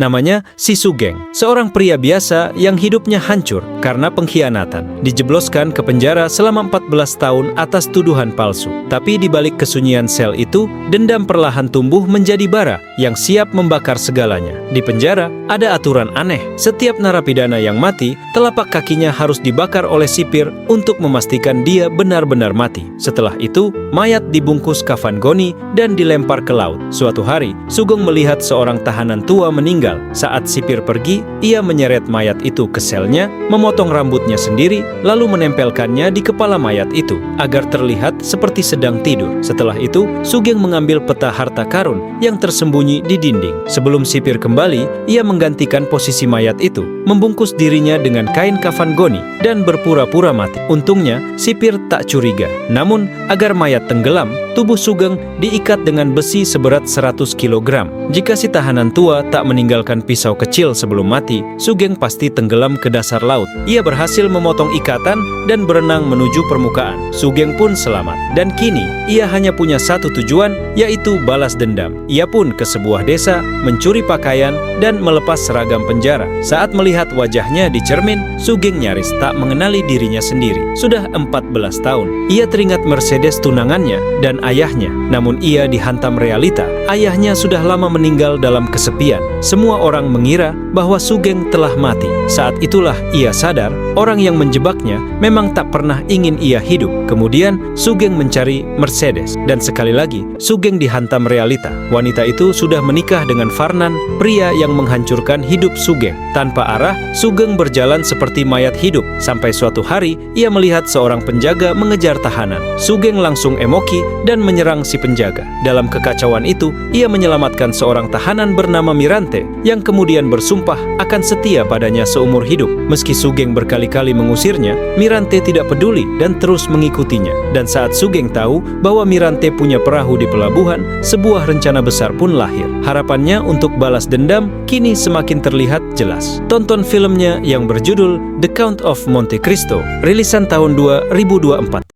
Namanya si Sugeng, seorang pria biasa yang hidupnya hancur karena pengkhianatan. Dijebloskan ke penjara selama 14 tahun atas tuduhan palsu. Tapi di balik kesunyian sel itu, dendam perlahan tumbuh menjadi bara yang siap membakar segalanya. Di penjara, ada aturan aneh. Setiap narapidana yang mati, telapak kakinya harus dibakar oleh sipir untuk memastikan dia benar-benar mati. Setelah itu, mayat dibungkus kafan goni dan dilempar ke laut. Suatu hari, Sugeng melihat seorang tahanan tua meninggal. Saat sipir pergi, ia menyeret mayat itu ke selnya, memotong rambutnya sendiri, lalu menempelkannya di kepala mayat itu, agar terlihat seperti sedang tidur. Setelah itu, Sugeng mengambil peta harta karun yang tersembunyi di dinding. Sebelum sipir kembali, ia menggantikan posisi mayat itu, membungkus dirinya dengan kain kafan goni, dan berpura-pura mati. Untungnya, sipir tak curiga. Namun, agar mayat tenggelam, tubuh Sugeng diikat dengan besi seberat 100 kg. Jika si tahanan tua tak meninggalkan pisau kecil sebelum mati, Sugeng pasti tenggelam ke dasar laut. Ia berhasil memotong ikatan dan berenang menuju permukaan. Sugeng pun selamat. Dan kini, ia hanya punya satu tujuan, yaitu balas dendam. Ia pun ke sebuah desa, mencuri pakaian, dan melepas seragam penjara. Saat melihat wajahnya di cermin, Sugeng nyaris tak mengenali dirinya sendiri. Sudah 14 tahun, ia teringat Mercedes tunangannya dan ayahnya. Namun ia dihantam realita. Ayahnya sudah lama meninggal dalam kesepian. Semua orang mengira bahwa Sugeng telah mati. Saat itulah ia sadar, orang yang menjebaknya memang tak pernah ingin ia hidup. Kemudian, Sugeng mencari Mercedes. Dan sekali lagi, Sugeng dihantam realita. Wanita itu sudah menikah dengan Farnan, pria yang menghancurkan hidup Sugeng. Tanpa arah, Sugeng berjalan seperti mayat hidup. Sampai suatu hari, ia melihat seorang penjaga mengejar tahanan. Sugeng langsung emosi dan menyerang si penjaga. Dalam kekacauan itu, ia menyelamatkan seorang tahanan bernama Mirante, yang kemudian bersumpah akan setia padanya seumur hidup. Meski Sugeng berkali-kali mengusirnya, Mirante tidak peduli dan terus mengikutinya. Dan saat Sugeng tahu bahwa Mirante punya perahu di pelabuhan, sebuah rencana besar pun lahir. Harapannya untuk balas dendam kini semakin terlihat jelas. Tonton filmnya yang berjudul The Count of Monte Cristo, rilisan tahun 2024.